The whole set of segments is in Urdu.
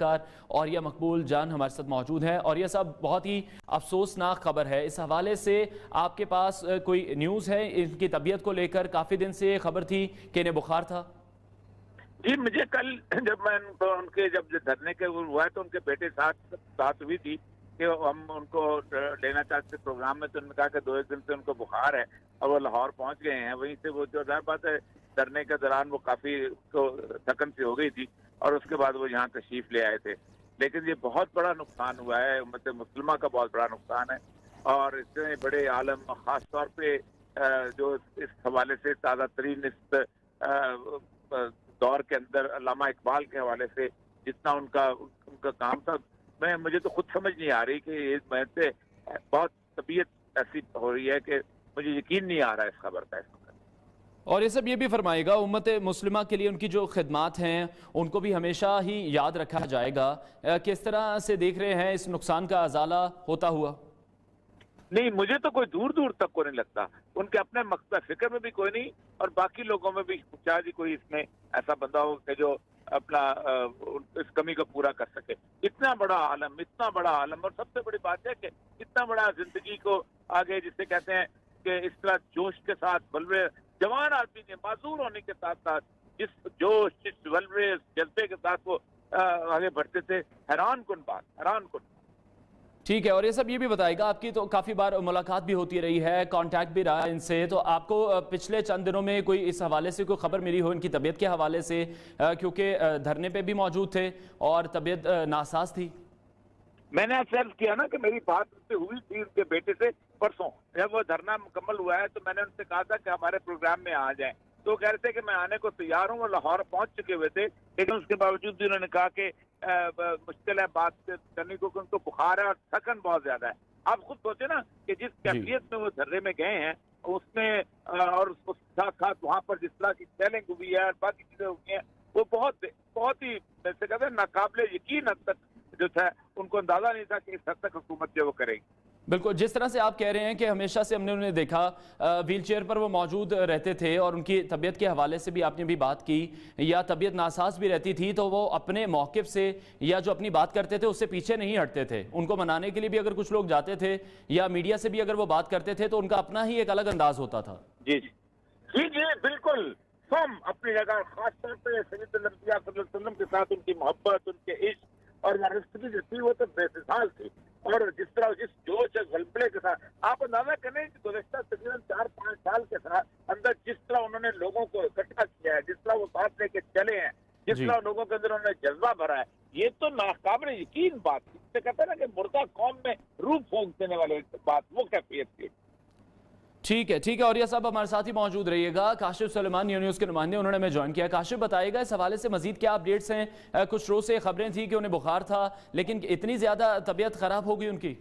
اور یہ مقبول جان ہمارے ساتھ موجود ہیں. اور یہ سب بہت ہی افسوسناک خبر ہے. اس حوالے سے آپ کے پاس کوئی نیوز ہے ان کی طبیعت کو لے کر؟ کافی دن سے خبر تھی کہ انہیں بخار تھا. جی مجھے کل جب میں ان کے جب دھرنے کے ہوا ہے تو ان کے بیٹے ساتھ بات ہوئی تھی کہ ہم ان کو لینا چاہتے پروگرام میں. تو انہوں نے کہا کہ 2-1 دن سے ان کو بخار ہے اور وہ لاہور پہنچ گئے ہیں. وہیں سے وہ جو ظاہر بات ہے دھرنے کے دوران وہ کافی تھکن سی ہو گئی تھی اور اس کے بعد وہ یہاں تشریف لے آئے تھے. لیکن یہ بہت بڑا نقصان ہوا ہے, امت مسلمہ کا بہت بڑا نقصان ہے. اور اتنے بڑے عالم, خاص طور پہ جو اس حوالے سے تازہ ترین اس دور کے اندر علامہ اقبال کے حوالے سے جتنا ان کا کام تھا, مجھے تو خود سمجھ نہیں آ رہی کہ میں سے بہت طبیعت ایسی ہو رہی ہے کہ مجھے یقین نہیں آ رہا اس خبر کا. اور یہ سب یہ بھی فرمائے گا امت مسلمہ کے لیے ان کی جو خدمات ہیں ان کو بھی ہمیشہ ہی یاد رکھا جائے گا. کس طرح سے دیکھ رہے ہیں اس نقصان کا ازالہ ہوتا ہوا؟ نہیں, مجھے تو کوئی دور دور تک کو نہیں لگتا. ان کے اپنے مقصد فکر میں بھی کوئی نہیں اور باقی لوگوں میں بھی شاید کوئی اس میں ایسا بندہ ہو کہ جو اپنا اس کمی کو پورا کر سکے. اتنا بڑا عالم اور سب سے بڑی بات ہے کہ اتنا بڑا زندگی کو آگے جسے کہتے ہیں کہ اس طرح جوش کے ساتھ بلوے جوان آدمی نے معذور ہونے کے ساتھ ساتھ جس جوش, جس بلوے, جذبے کے ساتھ وہ آگے بڑھتے تھے, حیران کن بات. ٹھیک ہے. اور یہ سب یہ بھی بتائے گا, آپ کی تو کافی بار ملاقات بھی ہوتی رہی ہے, کانٹیکٹ بھی رہا ان سے, تو آپ کو پچھلے چند دنوں میں کوئی اس حوالے سے کوئی خبر ملی ہو ان کی طبیعت کے حوالے سے؟ کیونکہ دھرنے پہ بھی موجود تھے اور طبیعت ناساز تھی. میں نے آپ سے عرض کیا نا کہ میری بات ان سے ہوئی تھی ان کے بیٹے سے پرسوں. جب وہ دھرنا مکمل ہوا ہے تو میں نے ان سے کہا تھا کہ ہمارے پروگرام میں آ جائیں. تو وہ کہہ رہے تھے کہ میں آنے کو تیار ہوں. وہ لاہور پہنچ چکے ہوئے تھے لیکن اس کے باوجود بھی انہوں نے کہا کہ مشکل ہے بات کرنے کو, ان کو بخار ہے اور تھکن بہت زیادہ ہے. آپ خود سوچے نا کہ جس کیفیت میں وہ دھرنے میں گئے ہیں اس میں اور اس کو ساتھ ساتھ وہاں پر جس طرح کی سیلنگ ہوئی ہے اور باقی چیزیں ہوئی ہیں وہ بہت ہی جیسے کہتے ہیں ناقابل یقین حد تک جو تھا ان کو اندازہ نہیں تھا کہ اس حد تک حکومت جو وہ کرے گی. بالکل. جس طرح سے آپ کہہ رہے ہیں کہ ہمیشہ سے ہم نے انہیں دیکھا ویل چیئر پر وہ موجود رہتے تھے اور ان کی طبیعت کے حوالے سے بھی آپ نے بھی بات کی, یا طبیعت ناساز بھی رہتی تھی تو وہ اپنے موقف سے یا جو اپنی بات کرتے تھے اس سے پیچھے نہیں ہٹتے تھے. ان کو منانے کے لیے بھی اگر کچھ لوگ جاتے تھے یا میڈیا سے بھی اگر وہ بات کرتے تھے تو ان کا اپنا ہی ایک الگ انداز ہوتا تھا. جی بالکل. ہم اپنی جگہ خاص طور پہ سید الانبیاء صلی اللہ علیہ وسلم کے ساتھ ان کی محبت, ان کے عشق اور وابستگی جو تھی وہ تو بے مثال تھی. اور جس طرح جس جوش غلبلے کے ساتھ آپ اندازہ کریں کہ گزشتہ تقریباً 4-5 سال کے اندر جس طرح انہوں نے لوگوں کو اکٹھا کیا ہے, جس طرح وہ ساتھ لے کے چلے ہیں, جس طرح لوگوں کے اندر انہوں نے جذبہ بھرا ہے, یہ تو ناقابل یقین بات تھی. اسے کہتے ہیں نا کہ مردہ قوم میں روح پھونک دینے والے بات, وہ کیفیت تھی. ٹھیک ہے. اور یہ سب ہمارے ساتھ ہی موجود رہیے گا. کاشف سلیمان نیوز کے نمائندے, انہوں نے ہمیں جوائن کیا. کاشف بتائے گا اس حوالے سے مزید کیا اپڈیٹس ہیں؟ کچھ روز سے خبریں تھیں کہ انہیں بخار تھا لیکن اتنی زیادہ طبیعت خراب ہو گئی ان کی.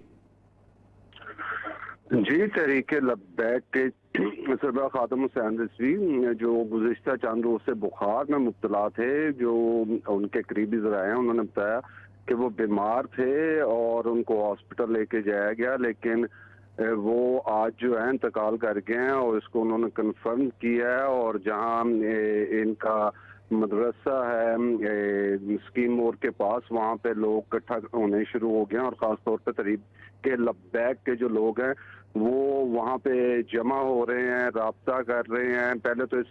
جی, تحریک لبیک کے صدر خادم حسین رضوی جو گزشتہ چند روز سے بخار میں مبتلا تھے, جو ان کے قریبی ذرائع ہیں انہوں نے بتایا کہ وہ بیمار تھے اور ان کو ہاسپٹل لے کے جایا گیا, لیکن وہ آج جو ہے انتقال کر گئے ہیں اور اس کو انہوں نے کنفرم کیا ہے. اور جہاں ان کا مدرسہ ہے مسکین موڑ کے پاس, وہاں پہ لوگ اکٹھا ہونے شروع ہو گئے ہیں اور خاص طور پہ تحریک کے لبیک کے جو لوگ ہیں وہ وہاں پہ جمع ہو رہے ہیں, رابطہ کر رہے ہیں. پہلے تو اس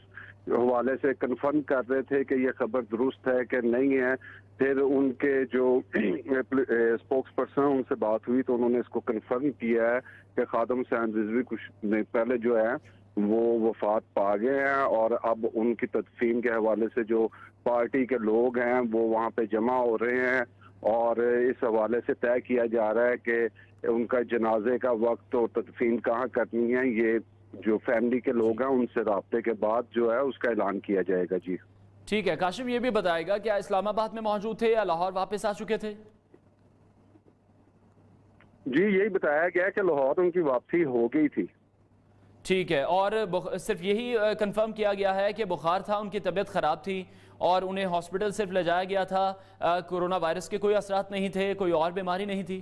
حوالے سے کنفرم کر رہے تھے کہ یہ خبر درست ہے کہ نہیں ہے, پھر ان کے جو اسپوکس پرسن ان سے بات ہوئی تو انہوں نے اس کو کنفرم کیا ہے کہ خادم حسین رضوی کچھ پہلے جو ہے وہ وفات پا گئے ہیں. اور اب ان کی تدفین کے حوالے سے جو پارٹی کے لوگ ہیں وہ وہاں پہ جمع ہو رہے ہیں اور اس حوالے سے طے کیا جا رہا ہے کہ ان کا جنازے کا وقت اور تدفین کہاں کرنی ہے. یہ جو فیملی کے لوگ ہیں ان سے رابطے کے بعد جو ہے اس کا اعلان کیا جائے گا. جی ٹھیک ہے. کاشف یہ بھی بتائے گا کیا اسلام آباد میں موجود تھے یا لاہور واپس آ چکے تھے؟ جی, یہی بتایا گیا کہ لاہور ان کی واپسی ہو گئی تھی. ٹھیک ہے. اور صرف یہی کنفرم کیا گیا ہے کہ بخار تھا, ان کی طبیعت خراب تھی اور انہیں ہاسپٹل صرف لے جایا گیا تھا, کورونا وائرس کے کوئی اثرات نہیں تھے, کوئی اور بیماری نہیں تھی؟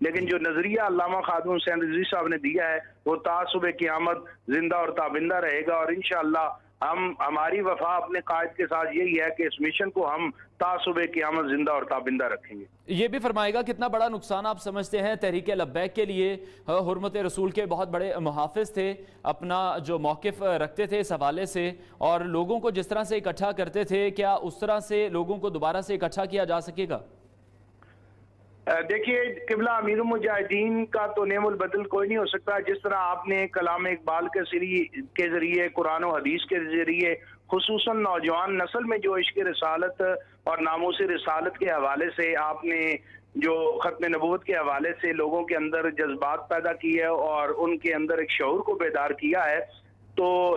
لیکن جو نظریہ علامہ خادم حسین رضوی صاحب نے دیا ہے وہ تا صبح قیامت زندہ اور تابندہ رہے گا، اور انشاءاللہ ہماری وفا اپنے قائد کے ساتھ یہی ہے کہ اس مشن کو ہم تا صبح قیامت زندہ اور تابندہ رکھیں گے۔ یہ بھی فرمائے گا کتنا بڑا نقصان آپ سمجھتے ہیں تحریک لبیک کے لیے؟ حرمت رسول کے بہت بڑے محافظ تھے، اپنا جو موقف رکھتے تھے اس حوالے سے، اور لوگوں کو جس طرح سے اکٹھا کرتے تھے، کیا اس طرح سے لوگوں کو دوبارہ سے اکٹھا کیا جا سکے گا؟ دیکھیے قبلہ امیر المجاہدین کا تو نعم البدل کوئی نہیں ہو سکتا۔ جس طرح آپ نے کلام اقبال کے ذریعے، قرآن و حدیث کے ذریعے، خصوصاً نوجوان نسل میں جو عشق رسالت اور ناموس رسالت کے حوالے سے آپ نے جو ختم نبوت کے حوالے سے لوگوں کے اندر جذبات پیدا کیے اور ان کے اندر ایک شعور کو بیدار کیا ہے، تو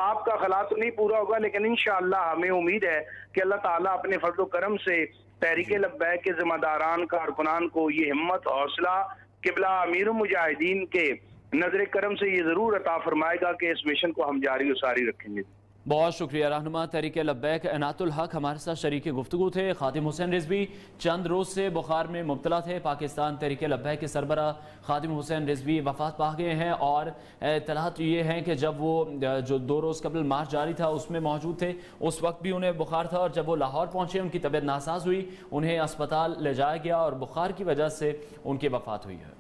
آپ کا خلا تو نہیں پورا ہوگا، لیکن انشاءاللہ ہمیں امید ہے کہ اللہ تعالیٰ اپنے فضل و کرم سے تحریک لبیک کے ذمہ داران کارکنان کو یہ ہمت حوصلہ قبلہ امیر المجاہدین کے نظر کرم سے یہ ضرور عطا فرمائے گا کہ اس مشن کو ہم جاری و ساری رکھیں گے۔ بہت شکریہ رہنما تحریک لبیک عنایت الحق ہمارے ساتھ شریک گفتگو تھے۔ خادم حسین رضوی چند روز سے بخار میں مبتلا تھے۔ پاکستان تحریک لبیک کے سربراہ خادم حسین رضوی وفات پا گئے ہیں، اور اطلاعات یہ ہیں کہ جب وہ جو 2 روز قبل مارچ جاری تھا اس میں موجود تھے، اس وقت بھی انہیں بخار تھا، اور جب وہ لاہور پہنچے ان کی طبیعت ناساز ہوئی، انہیں اسپتال لے جایا گیا اور بخار کی وجہ سے ان کی وفات ہوئی ہے۔